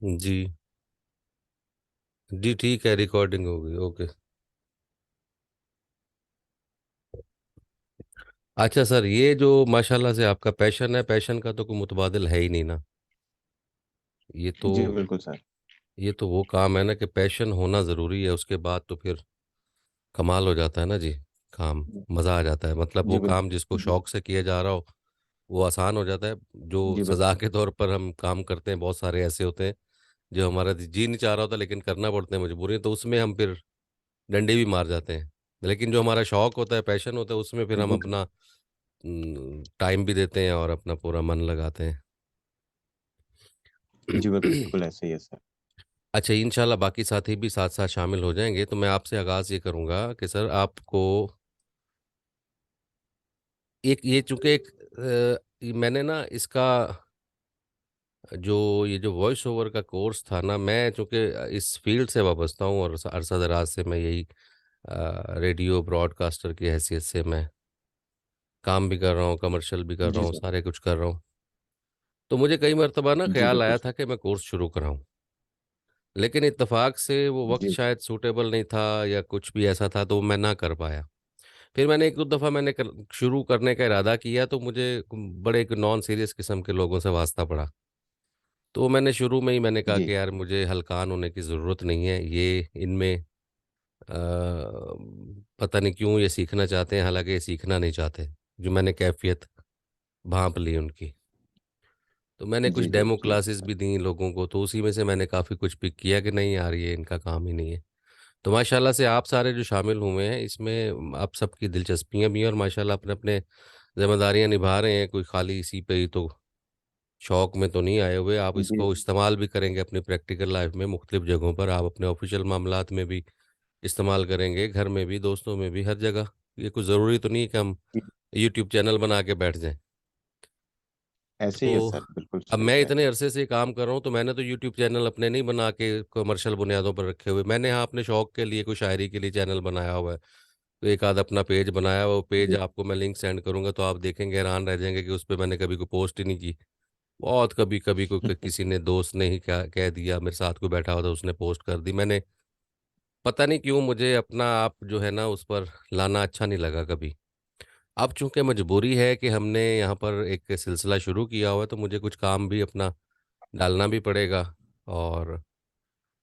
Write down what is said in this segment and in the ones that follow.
जी। जी ठीक है, रिकॉर्डिंग होगी, ओके। अच्छा सर, ये जो माशाल्लाह से आपका पैशन है, पैशन का तो कोई मुतबादिल है ही नहीं ना। ये तो जी बिल्कुल सर। ये तो वो काम है ना कि पैशन होना ज़रूरी है, उसके बाद तो फिर कमाल हो जाता है ना जी। काम मज़ा आ जाता है, मतलब जी वो काम जिसको बिल्कुल। जी शौक से किया जा रहा हो वो आसान हो जाता है। जो जी सज़ा बिल्कुल। के तौर पर हम काम करते हैं, बहुत सारे ऐसे होते हैं जो हमारा जी नहीं चाह रहा होता लेकिन करना पड़ते हैं मजबूरी, तो उसमें हम फिर डंडे भी मार जाते हैं। लेकिन जो हमारा शौक होता है, पैशन होता है, उसमें फिर हम बिल्कुल सर। अपना टाइम भी देते हैं और अपना पूरा मन लगाते हैं। जी बिल्कुल ऐसे ही है सर। अच्छा, इंशाल्लाह बाकी साथी भी साथ साथ शामिल हो जाएंगे, तो मैं आपसे आगाज़ ये करूंगा कि सर आपको एक ये चूंकि एक मैंने ना इसका जो ये जो वॉइस ओवर का कोर्स था ना, मैं चूंकि इस फील्ड से वाबस्ता हूँ और अरसा दराज से मैं यही रेडियो ब्रॉडकास्टर की हैसियत से मैं काम भी कर रहा हूँ, कमर्शियल भी कर रहा जी हूँ, सर। सारे कुछ कर रहा हूँ। तो मुझे कई मरतबा ना जी ख्याल बिल्कुल आया सर। था कि मैं कोर्स शुरू कराऊं, लेकिन इत्तेफाक से वो वक्त जी शायद सूटेबल नहीं था या कुछ भी ऐसा था, तो मैं ना कर पाया। फिर मैंने एक दो दफ़ा शुरू करने का इरादा किया, तो मुझे बड़े एक नॉन सीरियस किस्म के लोगों से वास्ता पड़ा। तो मैंने शुरू में ही मैंने कहा जी कि यार मुझे हलकान होने की ज़रूरत नहीं है, ये इनमें पता नहीं क्यों ये सीखना चाहते हैं, हालांकि ये सीखना नहीं चाहते। जो मैंने कैफियत भांप ली उनकी, तो मैंने कुछ जी जी डेमो जी क्लासेस भी दी लोगों को, तो उसी में से मैंने काफ़ी कुछ पिक किया कि नहीं यार ये इनका काम ही नहीं है। तो माशाल्लाह से आप सारे जो शामिल हुए हैं इसमें, आप सबकी दिलचस्पियां भी हैं और माशाल्लाह अपने अपने जिम्मेदारियां निभा रहे हैं। कोई खाली इसी पे ही तो शौक में तो नहीं आए हुए, आप जी इसको इस्तेमाल भी करेंगे अपनी प्रैक्टिकल लाइफ में, मुख्तलिफ जगहों पर आप अपने ऑफिशियल मामलात में भी इस्तेमाल करेंगे, घर में भी, दोस्तों में भी, हर जगह। ये कुछ ज़रूरी तो नहीं है कि हम जी। यूट्यूब चैनल बना के बैठ जाएं। ऐसे ही है तो सर, बिल्कुल अब सही मैं कह रहे इतने अरसे से काम कर रहा हूँ, तो मैंने तो यूट्यूब चैनल अपने नहीं बना के कमर्शियल बुनियादों पर रखे हुए। मैंने यहाँ अपने शौक के लिए, कोई शायरी के लिए चैनल बनाया हुआ है, तो एक आध अपना पेज बनाया हुआ। वो हैं। पेज जी आपको मैं लिंक सेंड करूंगा, तो आप देखेंगे, हैरान रह जाएंगे कि उस पर मैंने कभी कोई पोस्ट ही नहीं की। बहुत कभी कभी कोई किसी ने, दोस्त ने ही क्या कह दिया, मेरे साथ कोई बैठा हुआ था उसने पोस्ट कर दी। मैंने पता नहीं क्यों मुझे अपना आप जो है ना उस पर लाना अच्छा नहीं लगा कभी। अब चूंकि मजबूरी है कि हमने यहाँ पर एक सिलसिला शुरू किया हुआ है, तो मुझे कुछ काम भी अपना डालना भी पड़ेगा, और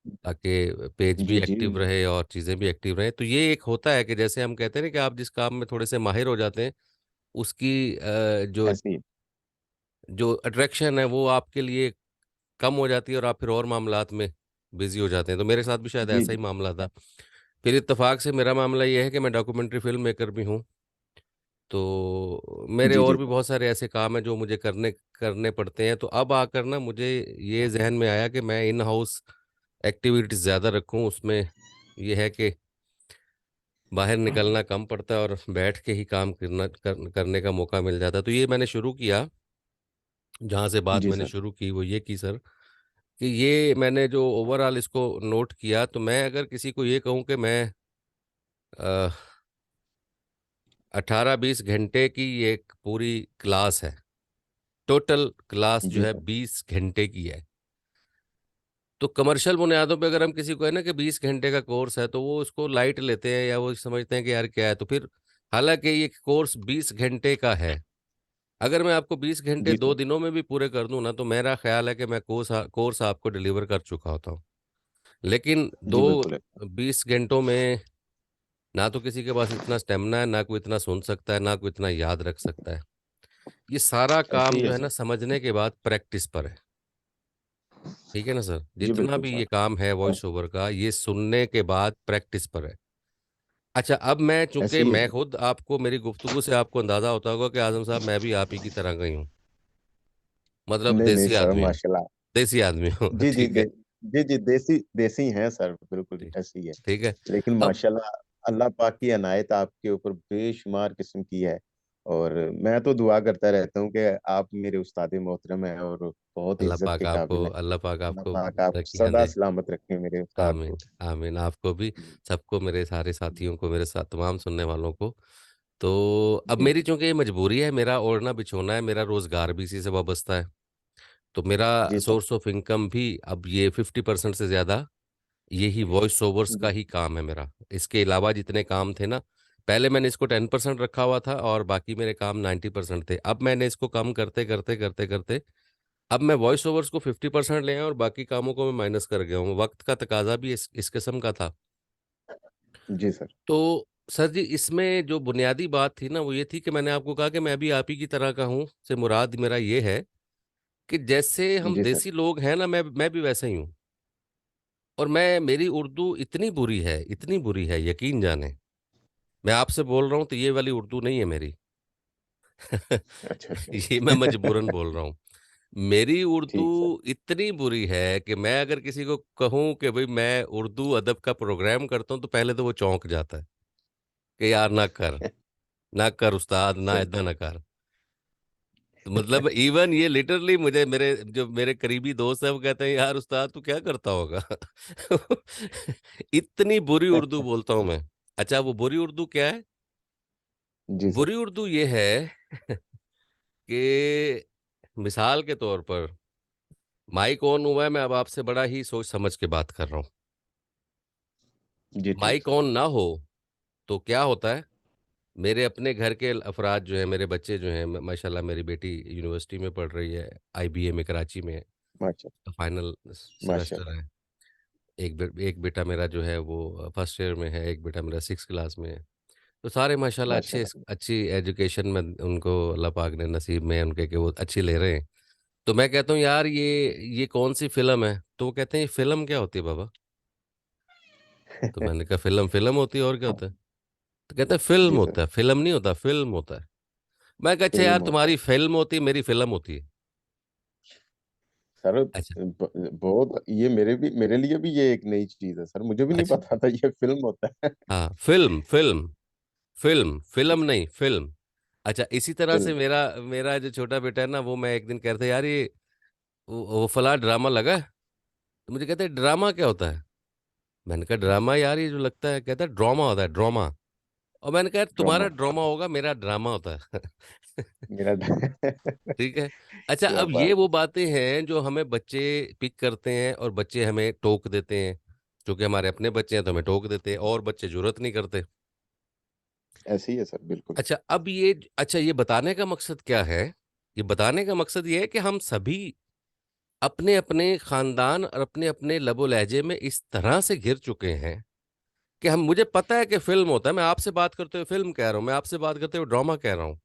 ताकि पेज भी जी जी। एक्टिव रहे और चीज़ें भी एक्टिव रहे। तो ये एक होता है कि जैसे हम कहते हैं ना कि आप जिस काम में थोड़े से माहिर हो जाते हैं, उसकी जो ऐसे ही। जो अट्रैक्शन है वो आपके लिए कम हो जाती है और आप फिर और मामलात में बिजी हो जाते हैं। तो मेरे साथ भी शायद जी ऐसा ही मामला था। फिर इत्तेफाक से मेरा मामला ये है कि मैं डॉक्यूमेंट्री फिल्म मेकर भी हूँ। तो मेरे जी जी और भी बहुत सारे ऐसे काम हैं जो मुझे करने करने पड़ते हैं। तो अब आकर ना मुझे ये जहन में आया कि मैं इन हाउस एक्टिविटीज ज़्यादा रखूं। उसमें यह है कि बाहर निकलना कम पड़ता है और बैठ के ही काम करने का मौका मिल जाता है। तो ये मैंने शुरू किया, जहाँ से बात जी मैंने सर। शुरू की वो ये की सर, कि ये मैंने जो ओवरऑल इसको नोट किया, तो मैं अगर किसी को ये कहूँ कि मैं 18-20 घंटे की एक पूरी क्लास है, टोटल क्लास जो जी है सर। 20 घंटे की है। तो कमर्शियल बुनियादों पे अगर हम किसी को है ना कि 20 घंटे का कोर्स है, तो वो उसको लाइट लेते हैं या वो समझते हैं कि यार क्या है। तो फिर हालांकि ये कोर्स 20 घंटे का है, अगर मैं आपको 20 घंटे जी दो सर। दिनों में भी पूरे कर दूं ना, तो मेरा ख्याल है कि मैं कोर्स आपको डिलीवर कर चुका होता हूँ। लेकिन जी दो बिल्कुल है। 20 घंटों में ना तो किसी के पास इतना स्टेमिना है, ना कोई इतना सुन सकता है, ना कोई इतना याद रख सकता है। ये सारा ऐसे काम ही जो है है सर। ना समझने के बाद प्रैक्टिस पर है। ठीक है ना सर, जी जितना बिल्कुल भी सर। ये काम है वॉइस ओवर का, ये सुनने के बाद प्रैक्टिस पर है। अच्छा, अब मैं चूंकि ऐसे ही है मैं सर। खुद, आपको मेरी गुफ्तगू से आपको अंदाजा होता होगा कि आजम साहब मैं भी आप ही की तरह गई हूँ, मतलब नहीं नहीं देसी सर, आदमी हूँ। माशाल्लाह। देसी आदमी हूँ जी जी ठीक है। जी जी, देसी देसी हैं सर, बिल्कुल ठीक। ऐसी है। ठीक है। लेकिन अब माशाल्लाह, अल्लाह पाक की अनायत आपके ऊपर बेशुमार किस्म की है। और मैं तो दुआ करता रहता हूँ कि आप मेरे उस्ताद मोहतरम हैं और बहुत इज्जत के काबिल हैं। अल्लाह पाक अल्लाह आपको पाक आप तरक्कियां सदा दे। सलामत रखें मेरे उस्ताद आमीन। को। आमीन, आपको भी, जी सबको, मेरे सारे साथियों को, मेरे साथ तमाम सुनने वालों को। तो अब जी मेरी चूंकि ये मजबूरी है, मेरा ओढ़ना बिछोना है, मेरा रोजगार भी इसी से वाबस्ता है। तो मेरा जी सर। सोर्स ऑफ इनकम भी अब ये 50% से ज़्यादा यही वॉइस ओवर्स का जी ही काम है मेरा। इसके अलावा जितने काम थे ना, पहले मैंने इसको 10% रखा हुआ था और बाकी मेरे काम 90% थे। अब मैंने इसको कम करते करते करते करते अब मैं वॉइस ओवर्स को 50% ले आया और बाकी कामों को मैं माइनस कर गया हूँ। वक्त का तकाजा भी इस किस्म का था। जी सर। तो सर जी, इसमें जो बुनियादी बात थी ना वो ये थी कि मैंने आपको कहा कि मैं भी आप ही की तरह का हूँ। से मुराद मेरा ये है कि जैसे हम जी सर। देसी लोग हैं ना, मैं भी वैसा ही हूँ। और मैं मेरी उर्दू इतनी बुरी है, यकीन जाने। मैं आपसे बोल रहा हूँ तो ये वाली उर्दू नहीं है मेरी। अच्छा अच्छा। ये मैं मजबूरन बोल रहा हूँ। मेरी उर्दू ठीक सर। इतनी बुरी है कि मैं अगर किसी को कहूँ कि भाई मैं उर्दू अदब का प्रोग्राम करता हूँ तो पहले तो वो चौंक जाता है कि यार ना कर उस्ताद, ना सही। इतना ना कर। तो मतलब इवन ये लिटरली मुझे मेरे जो मेरे करीबी दोस्त है वो कहते हैं यार उस्ताद तू क्या करता होगा। इतनी बुरी उर्दू बोलता हूँ मैं। अच्छा, वो बुरी उर्दू क्या है? जी सर। बुरी उर्दू ये है कि मिसाल के तौर पर माइक ऑन हुआ है, मैं अब आपसे बड़ा ही सोच समझ के बात कर रहा हूँ। जी ठीक माइक सर। ऑन ना हो तो क्या होता है? मेरे अपने घर के अफराद जो है, मेरे बच्चे जो हैं, माशाल्लाह मेरी बेटी यूनिवर्सिटी में पढ़ रही है, आईबीए में कराची में, माशा फाइनल सेमेस्टर माशाल्लाह। है। एक बेटा मेरा जो है वो फर्स्ट ईयर में है, एक बेटा मेरा 6 क्लास में है। तो सारे माशाल्लाह माशाल्लाह। अच्छी एजुकेशन में उनको अल्लाह पाक ने नसीब में उनके कि वो अच्छी ले रहे हैं। तो मैं कहता हूँ यार ये कौन सी फिल्म है? तो वो कहते हैं ये फिल्म क्या होती है बाबा? तो मैंने कहा फिल्म फिल्म होती है और क्या होता है? तो कहते हैं फिल्म जी सर। होता है, फिल्म नहीं होता, फिल्म होता है। मैं कहा अच्छा यार, फिल्म होता तुम्हारी है। फिल्म होती है, मेरी फिल्म होती है। सर अच्छा। बहुत, ये मेरे लिए भी ये एक नई चीज है सर, मुझे भी नहीं अच्छा। पता था ये फिल्म होता है। हाँ, फिल्म फिल्म फिल्म फिल्म जी। नहीं, फिल्म। अच्छा, इसी तरह से फिल्म। मेरा मेरा जो छोटा बेटा है ना, वो मैं एक दिन कह रहे थे यार ये वो फला ड्रामा लगा है? तो मुझे कहते हैं ड्रामा क्या होता है? मैंने कहा ड्रामा यार ये जो लगता है, कहता है ड्रामा होता है, ड्रामा। और मैंने कहा यार तुम्हारा ड्रामा। ड्रामा होगा, मेरा ड्रामा होता है। मेरा ठीक है। अच्छा, क्या अब ये बात वो है। बातें हैं जो हमें बच्चे पिक करते हैं और बच्चे हमें टोक देते हैं। क्योंकि हमारे अपने बच्चे हैं तो हमें टोक देते हैं और बच्चे जरूरत नहीं करते। ऐसे ही है सर, बिल्कुल। अच्छा, अब ये अच्छा, ये बताने का मकसद क्या है? ये बताने का मकसद ये है कि हम सभी अपने अपने खानदान और अपने अपने लबो लहजे में इस तरह से घिर चुके हैं कि हम मुझे पता है कि फिल्म होता है। मैं आपसे बात करते हुए फिल्म कह रहा हूँ, मैं आपसे बात करते हुए ड्रामा कह रहा हूँ।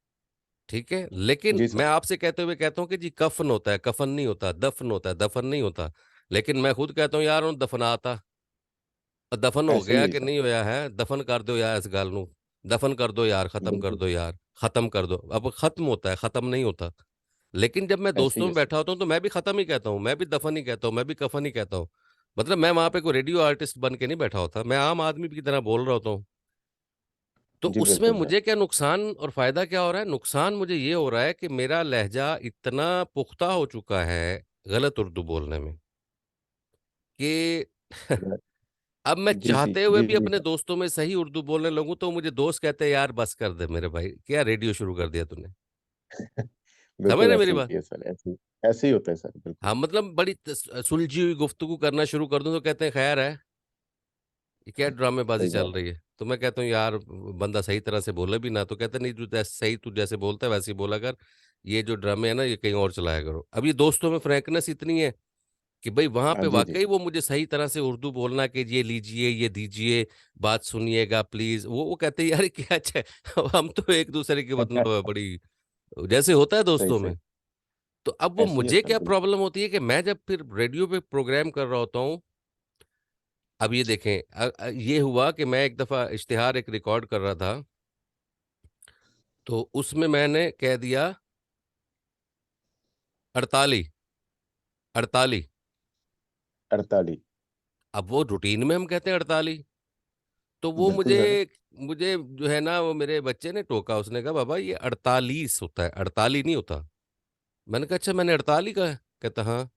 ठीक है, लेकिन जी मैं सर। आपसे कहते हुए कहता हूँ कि जी कफन होता है, कफन नहीं होता, दफन होता है, दफन नहीं होता। लेकिन मैं खुद कहता हूँ यार उन दफनाता, और दफन हो ऐसे ही गया है कि सर। नहीं होया है, दफन कर दो यार इस गाल नू। दफन कर दो यार, खत्म कर बिल्कुल। दो यार, खत्म कर दो। अब खत्म होता है, खत्म नहीं होता। लेकिन जब मैं ऐसे ही दोस्तों है में सर। बैठा होता हूँ तो मैं भी खत्म ही कहता हूँ, मैं भी दफन ही कहता हूँ, मैं भी कफन ही कहता हूँ। मतलब मैं वहां पे कोई रेडियो आर्टिस्ट बन के नहीं बैठा होता, मैं आम आदमी की तरह बोल रहा होता हूँ। तो जी उसमें बिल्कुल सर। मुझे क्या नुकसान और फायदा क्या हो रहा है? नुकसान मुझे ये हो रहा है कि मेरा लहजा इतना पुख्ता हो चुका है गलत उर्दू बोलने में कि अब मैं जी जी चाहते हुए जी भी जी अपने सर। दोस्तों में सही उर्दू बोलने लगूं तो मुझे दोस्त कहते हैं यार बस कर दे मेरे भाई, क्या रेडियो शुरू कर दिया तूने। समझ बिल्कुल रहे ऐसे मेरी ही बात? है सर, ऐसे ऐसे ही होता है सर, बिल्कुल। हाँ, मतलब बड़ी सुलझी हुई गुफ्तगू करना शुरू कर दूं तो कहते हैं खैर है, ये क्या ड्रामेबाजी सही चल बात रही है? तो मैं कहता हूँ यार बंदा सही तरह से बोले भी ना, तो कहते नहीं, सही तू जैसे बोलता है वैसे ही बोला कर। ये जो ड्रामे है ना ये कहीं और चलाया करो। अब ये दोस्तों में फ्रैंकनेस इतनी है कि भाई वहां है। हाँ पे जी जी। वाकई वो मुझे सही तरह से उर्दू बोलना कि ये लीजिए, ये दीजिए, बात सुनिएगा प्लीज, वो कहते हैं यार ये क्या अच्छा है। हम तो एक दूसरे की मतलब बड़ी जैसे होता है सही दोस्तों सही। में। तो अब वो ऐसे ही है मुझे सर, क्या बिल्कुल। प्रॉब्लम होती है कि मैं जब फिर रेडियो पे प्रोग्राम कर रहा होता हूँ। अब ये देखें, ये हुआ कि मैं एक दफा इश्तिहार एक रिकॉर्ड कर रहा था, तो उसमें मैंने कह दिया 48, 48। 48। अब वो रूटीन में हम कहते हैं 48। तो वो बिल्कुल मुझे सर। मुझे जो है ना, वो मेरे बच्चे ने टोका, उसने कहा बाबा ये 48 होता है, 48 नहीं होता। मैंने कहा अच्छा, मैंने 48 कहा है? कहता हाँ।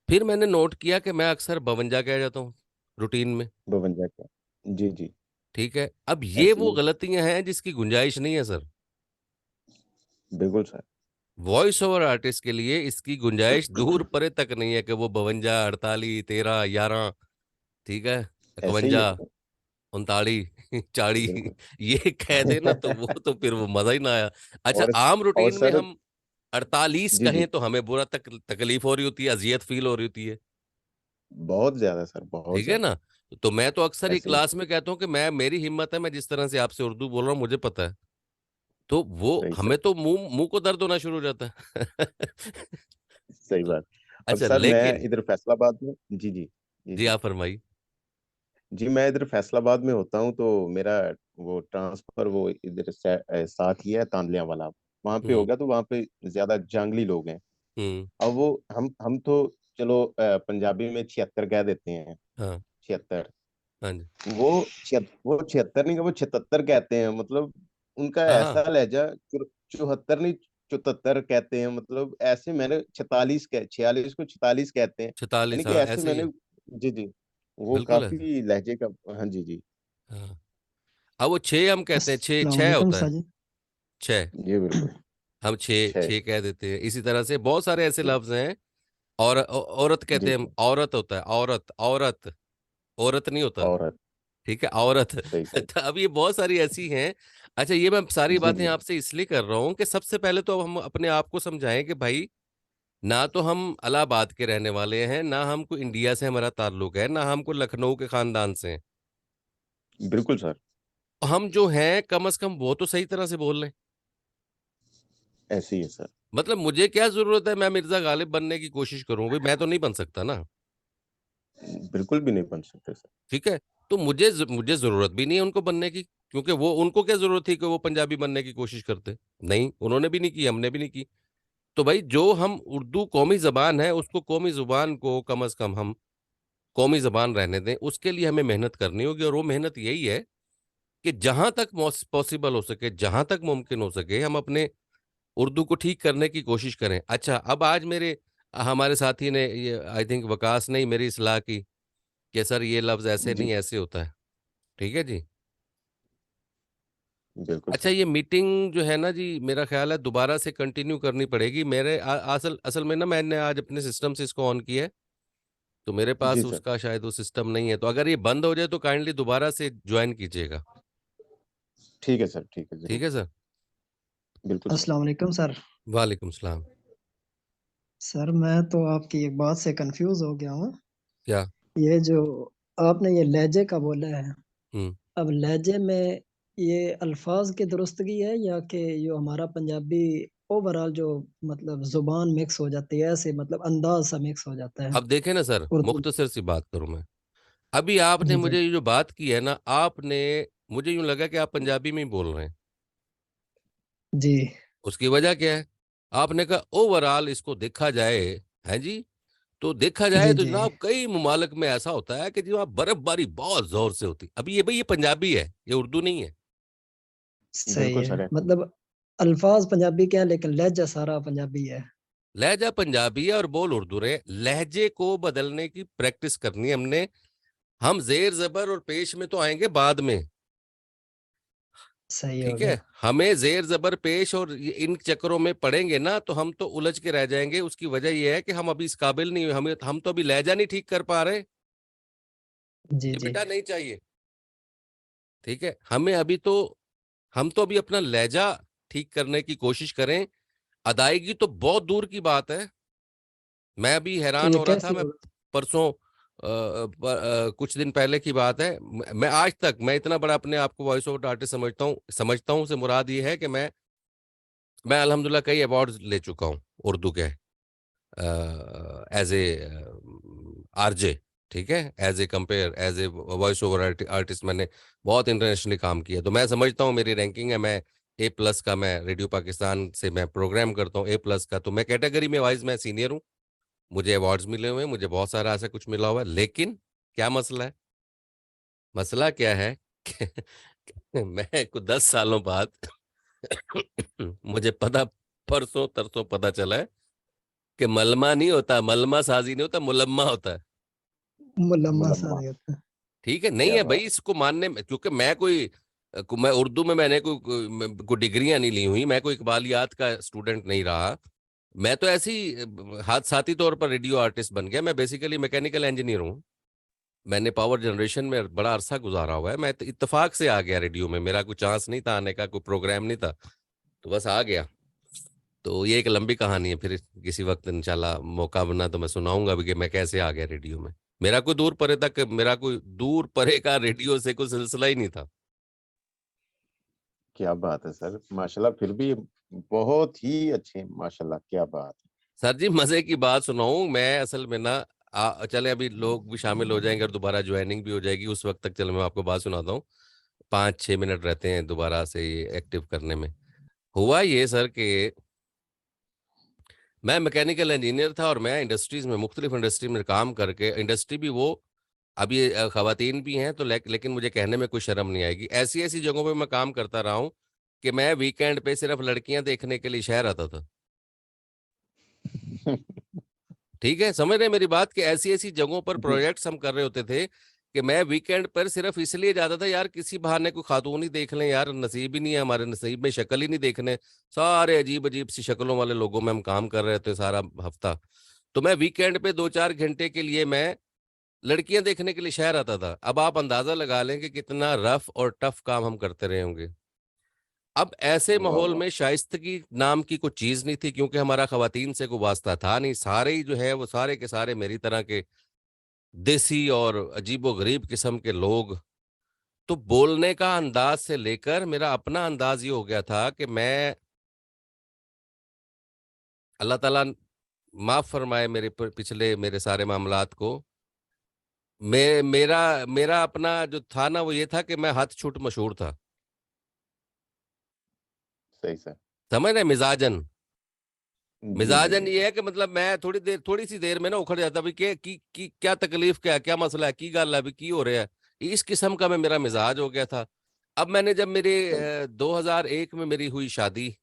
फिर मैंने नोट किया कि मैं अक्सर 52 कह जाता हूँ रूटीन में। 52 का। जी जी। ठीक है, अब ये ऐसे वो ही है। गलतियां हैं जिसकी गुंजाइश नहीं है सर। बिल्कुल सर। वॉइस ओवर आर्टिस्ट के लिए इसकी गुंजाइश दूर परे तक नहीं है कि वो 52, 48, 13, 11, ठीक है, ऐसे ही 51, है। 39, 40 बिल्कुल। ये कह देना तो वो तो फिर वो मजा ही ना आया। अच्छा, और आम और रूटीन में सर, हम 48 जी कहें जी, तो हमें बुरा तकलीफ हो रही होती है, अजियत फील हो रही होती है। बहुत ज्यादा सर, बहुत ठीक है ज्यादा। ना? तो मैं तो अक्सर ही ऐसे ही क्लास में कहता हूँ कि मैं, मेरी हिम्मत है, मैं जिस तरह से आपसे उर्दू बोल रहा हूँ मुझे पता है। तो वो सही सर, हमें तो मुंह मुंह को दर्द होना शुरू हो जाता है। सही तो बात। अब अच्छा, सर मैं लेकिन इधर फैसलाबाद में, जी जी, जी जी जी, आप फरमाइए। जी मैं इधर फैसलाबाद में होता हूँ, तो मेरा वो ट्रांसफर वो इधर साथ ही है, तांदलिया वाला, वहां पे हो हम्म। गया, तो वहां पे ज्यादा जांगली लोग हैं। हम्म। अब वो हम तो चलो पंजाबी में 76 कह देते हैं, हाँ। 76। हाँ जी। वो 76 नहीं, वो 77 कहते हैं, मतलब उनका हाँ हाँ। ऐसा लहजा, 74 नहीं, 74 कहते हैं, मतलब ऐसे मैंने 46 कह 46 को 46 कहते हैं, 46, यानी कि हाँ ऐसे ऐसे ही मैंने, है। जी जी, वो बिल्कुल है। काफी लहजे का। हाँ जी जी, हाँ। अब वो छः हम कहते हैं, छः अस्सलाम छः वालेकुम होता है। साजिद। जी छः, बिल्कुल। हम छः छः, छः कह देते हैं। इसी तरह से बहुत सारे ऐसे लफ्ज हैं। और औरत कहते जी हैं हम, जी, औरत होता है, औरत औरत, औरत नहीं होता। औरत, ठीक है, औरत। सही सही, तो अब ये बहुत सारी ऐसी हैं। अच्छा, ये मैं सारी जी बातें जी, आपसे इसलिए कर रहा हूँ कि सबसे पहले तो हम अपने आप को समझाएं कि भाई, ना तो हम इलाहाबाद के रहने वाले हैं, ना हमको इंडिया से हमारा ताल्लुक है, ना हमको लखनऊ के खानदान से हैं। बिल्कुल सर, हम जो हैं कम से कम वो तो सही तरह से बोल लें। ऐसे ही है सर, मतलब मुझे क्या जरूरत है मैं मिर्जा गालिब बनने की कोशिश करूं? भाई मैं तो नहीं बन सकता ना। बिल्कुल भी नहीं बन सकते सर, ठीक है। तो मुझे जरूरत भी नहीं है उनको बनने की, क्योंकि वो, उनको क्या जरूरत थी कि वो पंजाबी बनने की कोशिश करते? नहीं, उन्होंने भी नहीं की, हमने भी नहीं की। तो भाई जो हम, उर्दू कौमी जबान है, उसको कौमी जुबान को कम से कम हम कौमी जबान रहने दें। उसके लिए हमें मेहनत करनी होगी, और वो मेहनत यही है कि जहां तक पॉसिबल हो सके, जहां तक मुमकिन हो सके, हम अपने उर्दू को ठीक करने की कोशिश करें। अच्छा, अब आज मेरे हमारे साथी ने ये, आई थिंक वकास ने ही मेरी इस्लाह की कि सर ये लफ्ज ऐसे जी नहीं ऐसे होता है। ठीक है जी। बिल्कुल अच्छा, सर, ये मीटिंग जो है ना जी, मेरा ख्याल है दोबारा से कंटिन्यू करनी पड़ेगी। मेरे असल असल में ना, मैंने आज अपने सिस्टम से इसको ऑन किया है, तो मेरे जी पास सर, उसका शायद वो सिस्टम नहीं है। तो अगर ये बंद हो जाए तो काइंडली दोबारा से ज्वाइन कीजिएगा। ठीक है सर, ठीक है, ठीक जरूर, है सर। बिल्कुल सर। अस्सलाम वालेकुम सर। वालेकुम सलाम। सर मैं तो आपकी एक बात से कंफ्यूज हो गया हूँ। क्या? ये जो आपने ये लहजे का बोला है, हम्म। अब लहजे में ये अल्फाज की दुरुस्तगी है या कि जो हमारा पंजाबी ओवरऑल जो मतलब जुबान मिक्स हो जाती है, ऐसे मतलब अंदाज सा मिक्स हो जाता है अब देखें ना सर, उर्दू। मुख्तसर सी बात करूं मैं। अभी आपने जी जी, मुझे ये जो बात की है ना, आपने, मुझे यूं लगा कि आप पंजाबी में ही बोल रहे हैं। जी उसकी वजह क्या है? आपने कहा ओवरऑल इसको देखा जाए, है जी। तो देखा जाए जी तो जी, जनाब कई ममालिक में ऐसा होता है कि जी वहाँ बर्फबारी बहुत जोर से होती है। अभी ये भाई, ये पंजाबी है, ये उर्दू नहीं है। सही बिल्कुल है। सर, ऐसे ही मतलब अल्फाज पंजाबी क्या है लेकिन लहजा सारा पंजाबी है। लहजा पंजाबी है और बोल उर्दू रहे। लहजे को बदलने की प्रैक्टिस करनी है हमने। हम जेर जबर और पेश में तो आएंगे बाद में। सही हो ठीक है, गया। हमें जेर जबर पेश और इन चक्करों में पड़ेंगे ना तो हम तो उलझ के रह जाएंगे। उसकी वजह यह है कि हम अभी इस काबिल नहीं हुए, हम तो अभी लहजा नहीं ठीक कर पा रहे। जी ये जी, बेटा नहीं चाहिए। ठीक है, हमें अभी तो, हम तो अभी अपना लहजा ठीक करने की कोशिश करें। अदायगी तो बहुत दूर की बात है। मैं अभी तो हैरान ये हो रहा था। कैसे मैं होगा? परसों, कुछ दिन पहले की बात है, मैं आज तक, मैं इतना बड़ा अपने आप को वॉइस ओवर आर्टिस्ट समझता हूँ से मुराद ये है कि मैं अल्हम्दुलिल्लाह कई अवार्ड्स ले चुका हूँ उर्दू के, एज ए आरजे। ठीक है, as a compare, as a voice over artist मैंने बहुत इंटरनेशनली काम किया। तो मैं समझता हूँ मेरी रैंकिंग है, मैं A+ का, मैं रेडियो पाकिस्तान से मैं प्रोग्राम करता हूँ A+ का, तो मैं कैटेगरी में वाइज मैं सीनियर हूँ। मुझे अवार्ड्स मिले हुए हैं, मुझे बहुत सारा ऐसा कुछ मिला हुआ है। लेकिन क्या मसला है? मसला क्या है कि मैं कुछ 10 सालों बाद मुझे पता, परसों तरसों पता चला है कि मलमा नहीं होता, मलमा साजी नहीं होता, मुलम्मा होता है। मुलम्मा सा मुलम्मा, नहीं होता। ठीक है, नहीं क्या है भाई बात, इसको मानने में, क्योंकि मैं कोई मैं उर्दू में मैंने कोई डिग्रियां नहीं ली हुई, मैं कोई इकबालियात का स्टूडेंट नहीं रहा। मैं तो ऐसी हादसाती तौर पर रेडियो आर्टिस्ट बन गया। मैं बेसिकली मैकेनिकल इंजीनियर हूँ। मैंने पावर जनरेशन में बड़ा अरसा गुजारा हुआ है। मैं तो इत्तेफाक से आ गया रेडियो में, मेरा कोई चांस नहीं था आने का, कोई प्रोग्राम नहीं था, तो बस आ गया। तो ये एक लंबी कहानी है, फिर किसी वक्त इंशाल्लाह मौका बना तो मैं सुनाऊंगा भी कि मैं कैसे आ गया रेडियो में। मेरा कोई दूर परे का रेडियो से कोई सिलसिला ही नहीं था। क्या बात है सर, माशाल्लाह, फिर भी बहुत ही अच्छे, माशाल्लाह, क्या बात है। सर जी मजे की बात सुनाऊं मैं, असल में ना चले अभी लोग भी शामिल हो जाएंगे और दोबारा ज्वाइनिंग भी हो जाएगी, उस वक्त तक चलो मैं आपको बात सुनाता हूँ। 5-6 मिनट रहते हैं दोबारा से ये एक्टिव करने में। हुआ ये सर कि मैं मैकेनिकल इंजीनियर था और मैं इंडस्ट्रीज में, मुख्तलिफ इंडस्ट्री में काम करके, इंडस्ट्री भी वो, अब ये खवातीन भी हैं तो लेकिन मुझे कहने में कोई शर्म नहीं आएगी, ऐसी ऐसी जगहों पे मैं काम करता रहा हूँ कि मैं वीकेंड पे सिर्फ लड़कियां देखने के लिए शहर आता था। ठीक है, समझ रहे हैं मेरी बात, कि ऐसी ऐसी जगहों पर जी। प्रोजेक्ट्स हम कर रहे होते थे कि मैं वीकेंड पर सिर्फ इसलिए जाता था यार किसी बहाने कोई खातून ही देख लें, यार नसीब ही नहीं है, हमारे नसीब में शक्ल ही नहीं देखने। सारे अजीब अजीब सी शक्लों वाले लोगों में हम काम कर रहे थे सारा हफ्ता। तो मैं वीकेंड पे 2-4 घंटे के लिए मैं लड़कियां देखने के लिए शहर आता था। अब आप अंदाजा लगा लें कि कितना रफ और टफ काम हम करते रहे होंगे। अब ऐसे वाह माहौल वाह। में शाइस्तगी नाम की कोई चीज नहीं थी, क्योंकि हमारा खवातीन से कोई वास्ता था नहीं। सारे ही जो है वो सारे के सारे मेरी तरह के देसी और अजीबो गरीब किस्म के लोग। तो बोलने का अंदाज से लेकर मेरा अपना अंदाज ये हो गया था कि मैं, अल्लाह ताला माफ फरमाए मेरे पिछले मेरे सारे मामलात को। मेरा मेरा अपना जो था ना वो ये था कि मैं हथ छुट मशहूर था। सही सर। समझ रहे मिजाजन। जी जी मिजाजन जी ये जी। है कि मतलब मैं थोड़ी सी देर में ना उखड़ जाता भी की क्या तकलीफ, क्या मसला है, की गल है भी की हो रहा है। इस किस्म का मैं, मेरा मिजाज हो गया था। अब मैंने जब मेरे सही। 2001 में मेरी हुई शादी,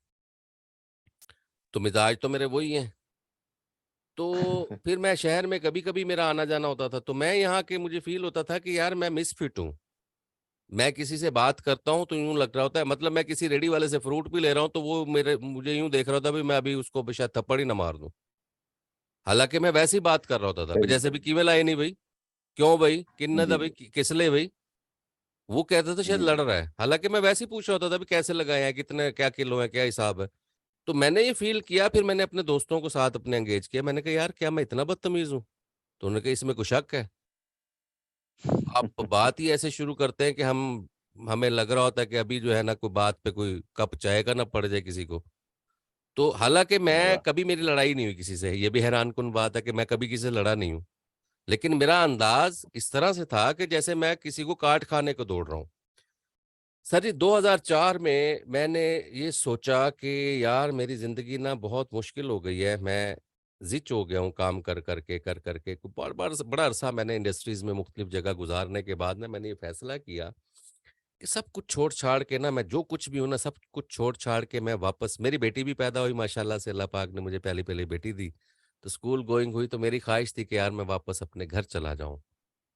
तो मिजाज तो मेरे वही हैं। तो फिर मैं शहर में कभी कभी मेरा आना जाना होता था, तो मैं यहाँ के मुझे फील होता था कि यार मैं मिसफिट हूँ। मैं किसी से बात करता हूँ तो यूं लग रहा होता है, मतलब मैं किसी रेडी वाले से फ्रूट भी ले रहा हूँ तो वो मुझे यूं देख रहा होता है भी मैं अभी उसको शायद थप्पड़ ही ना मार दूं। हालांकि मैं वैसे ही बात कर रहा होता था सही जैसे भी सही। किवें लाए नहीं भाई, क्यों भाई किन्ना जी था भाई, जी किस लिए भाई। वो कहता था शायद जी लड़ जी। रहा है, हालांकि मैं वैसे ही पूछ रहा होता था भी कैसे लगाए हैं, कितने क्या किलो है, क्या हिसाब है। तो मैंने ये फील किया, फिर मैंने अपने दोस्तों को साथ अपने एंगेज किया, मैंने कहा यार क्या मैं इतना बदतमीज हूँ। तो उन्होंने कहा इसमें कुछ शक है। आप बात ही ऐसे शुरू करते हैं कि हमें लग रहा होता है कि अभी जो है ना कोई बात पे कोई कप चाय का ना पड़ जाए किसी को। तो हालांकि मैं वाह। कभी, मेरी लड़ाई नहीं हुई किसी से, ये भी हैरान कुन बात है कि मैं कभी किसी से लड़ा नहीं हूं। लेकिन मेरा अंदाज इस तरह से था कि जैसे मैं किसी को काट खाने को दौड़ रहा हूँ। सर जी 2004 में मैंने ये सोचा कि यार मेरी जिंदगी ना बहुत मुश्किल हो गई है, मैं जिच हो गया हूँ काम कर करके। बड़ा अरसा मैंने इंडस्ट्रीज में मुख्तलिफ जगह गुजारने के बाद ना मैंने ये फैसला किया कि सब कुछ छोड़ छाड़ के ना, मैं जो कुछ भी हूं ना सब कुछ छोड़ छाड़ के मैं वापस, मेरी बेटी भी पैदा हुई माशाल्लाह से, अल्लाह पाक ने मुझे पहली पहली बेटी दी। तो स्कूल गोइंग हुई तो मेरी ख्वाहिश थी कि यार मैं वापस अपने घर चला जाऊं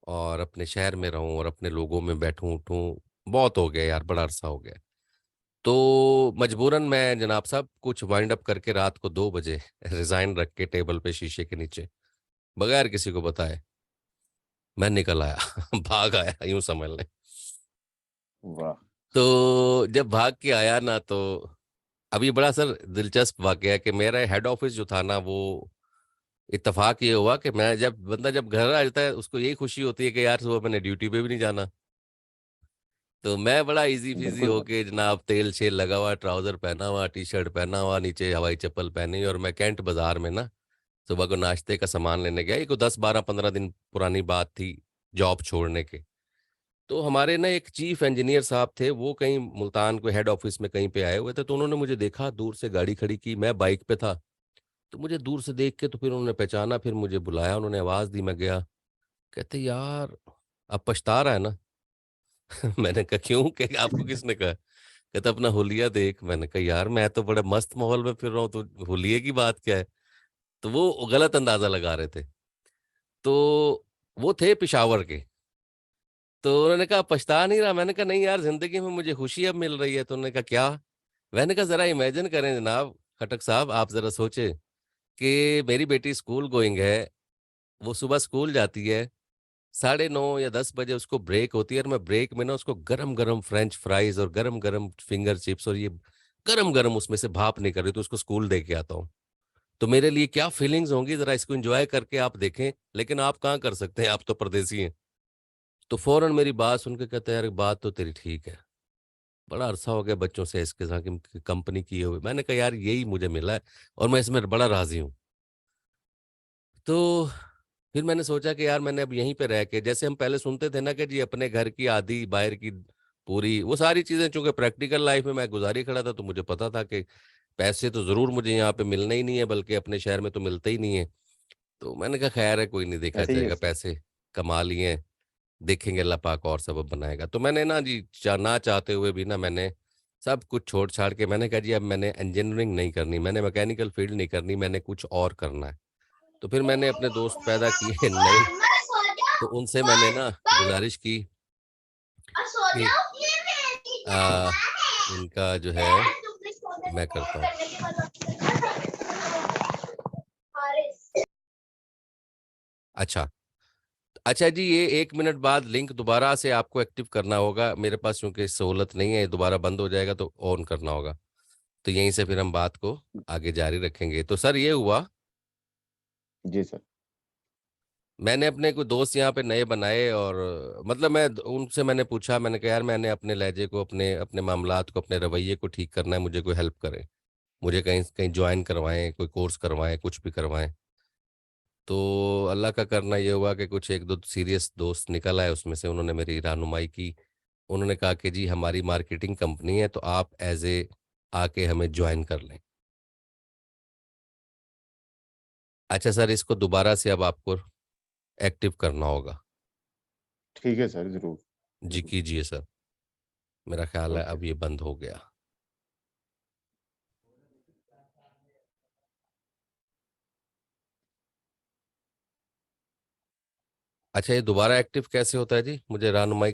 और अपने शहर में रहूं और अपने लोगों में बैठूं उठूं। बहुत हो गया यार, बड़ा अरसा हो गया। तो मजबूरन मैं जनाब साहब कुछ वाइंड अप करके रात को 2 बजे रिजाइन रख के टेबल पे शीशे के नीचे, बगैर किसी को बताए मैं निकल आया भाग आया यूं समझ लें। वाह। तो जब भाग के आया ना, तो अभी बड़ा सर दिलचस्प वाकया है कि मेरा हेड ऑफिस जो था ना वो, इत्तेफाक ये हुआ कि मैं जब घर आ जाता है उसको यही खुशी होती है कि यार सुबह मैंने ड्यूटी पे भी नहीं जाना। तो मैं बड़ा इजी फिजी बिल्कुल। होके जनाब, तेल शेल लगा हुआ, ट्राउजर पहना हुआ, टी शर्ट पहना हुआ, नीचे हवाई चप्पल पहनी, और मैं कैंट बाजार में ना सुबह को नाश्ते का सामान लेने गया। ये को 10-12-15 दिन पुरानी बात थी जॉब छोड़ने के। तो हमारे ना एक चीफ इंजीनियर साहब थे, वो कहीं मुल्तान को हेड ऑफिस में कहीं पे आए हुए थे, तो उन्होंने मुझे देखा, दूर से गाड़ी खड़ी की, मैं बाइक पे था। तो मुझे दूर से देख के तो फिर उन्होंने पहचाना, फिर मुझे बुलाया, उन्होंने आवाज दी, मैं गया। कहते यार अब पछता रहा है ना मैंने कहा क्यों, कि आपको किसने कहा। कहता अपना हुलिया देख। मैंने कहा यार मैं तो बड़े मस्त माहौल में फिर रहा हूँ, तो हुलिये की बात क्या है। तो वो गलत अंदाजा लगा रहे थे। तो वो थे पिशावर के। तो उन्होंने कहा पछता नहीं रहा? मैंने कहा नहीं यार, जिंदगी में मुझे खुशी अब मिल रही है। तो उन्होंने कहा क्या? मैंने कहा जरा इमेजिन करें जनाब खटक साहब, आप जरा सोचे कि मेरी बेटी स्कूल गोइंग है, वो सुबह स्कूल जाती है, 9:30 या 10 बजे उसको ब्रेक होती है, और मैं ब्रेक में ना उसको गरम गरम फ्रेंच फ्राइज और गरम गरम फिंगर चिप्स और ये गरम गरम उसमें से भाप नहीं कर रही तो उसको स्कूल दे के आता हूँ। तो मेरे लिए क्या फीलिंग्स होंगी, जरा इसको एंजॉय करके आप देखें। लेकिन आप कहाँ कर सकते हैं, आप तो परदेसी हैं। तो फौरन मेरी बात सुन के कहते हैं यार बात तो तेरी ठीक है, बड़ा अरसा हो गया बच्चों से इसके साथ कंपनी किए हुए। मैंने कहा यार यही मुझे मिला है और मैं इसमें बड़ा राजी हूँ। तो फिर मैंने सोचा कि यार मैंने अब यहीं पे रह के, जैसे हम पहले सुनते थे ना कि जी अपने घर की आधी बाहर की पूरी, वो सारी चीजें चूंकि प्रैक्टिकल लाइफ में मैं गुजारी खड़ा था, तो मुझे पता था कि पैसे तो जरूर मुझे यहाँ पे मिलने ही नहीं है, बल्कि अपने शहर में तो मिलते ही नहीं है। तो मैंने कहा खैर है, कोई नहीं, देखा ऐसे ही है जाएगा, सर। पैसे कमा लिए, देखेंगे अल्लाह पाक और सबब बनाएगा। तो मैंने ना जी ना चाहते हुए भी ना मैंने सब कुछ छोड़ छाड़ के मैंने कहा जी अब मैंने इंजीनियरिंग नहीं करनी, मैंने मैकेनिकल फील्ड नहीं करनी, मैंने कुछ और करना है। तो फिर मैंने अपने दोस्त पैदा किए नए। तो उनसे मैंने ना गुजारिश की कि आ, इनका जो है मैं करता हूँ। अच्छा, अच्छा जी, ये 1 मिनट बाद लिंक दोबारा से आपको एक्टिव करना होगा मेरे पास, क्योंकि सहूलत नहीं है, दोबारा बंद हो जाएगा तो ऑन करना होगा। तो यहीं से फिर हम बात को आगे जारी रखेंगे। तो सर ये हुआ, जी सर। मैंने अपने कोई दोस्त यहाँ पे नए बनाए, और मतलब मैं उनसे मैंने पूछा, मैंने कहा यार मैंने अपने लहजे को, अपने अपने मामलात को, अपने रवैये को ठीक करना है, मुझे कोई हेल्प करे, मुझे कहीं कहीं ज्वाइन करवाएं, कोई कोर्स करवाएं, कुछ भी करवाएं। तो अल्लाह का करना ये हुआ कि कुछ एक दो सीरियस दोस्त निकल आए, उसमें से उन्होंने मेरी रहनुमाई की। उन्होंने कहा कि जी हमारी मार्केटिंग कंपनी है, तो आप एज ए आके हमें ज्वाइन कर लें। अच्छा सर, इसको दोबारा से अब आपको एक्टिव करना होगा। ठीक है सर, जरूर। जी जरूर। कीजिए सर। मेरा ख्याल है ओके। अब ये बंद हो गया। अच्छा, ये दोबारा एक्टिव कैसे होता है जी, मुझे रहनुमाई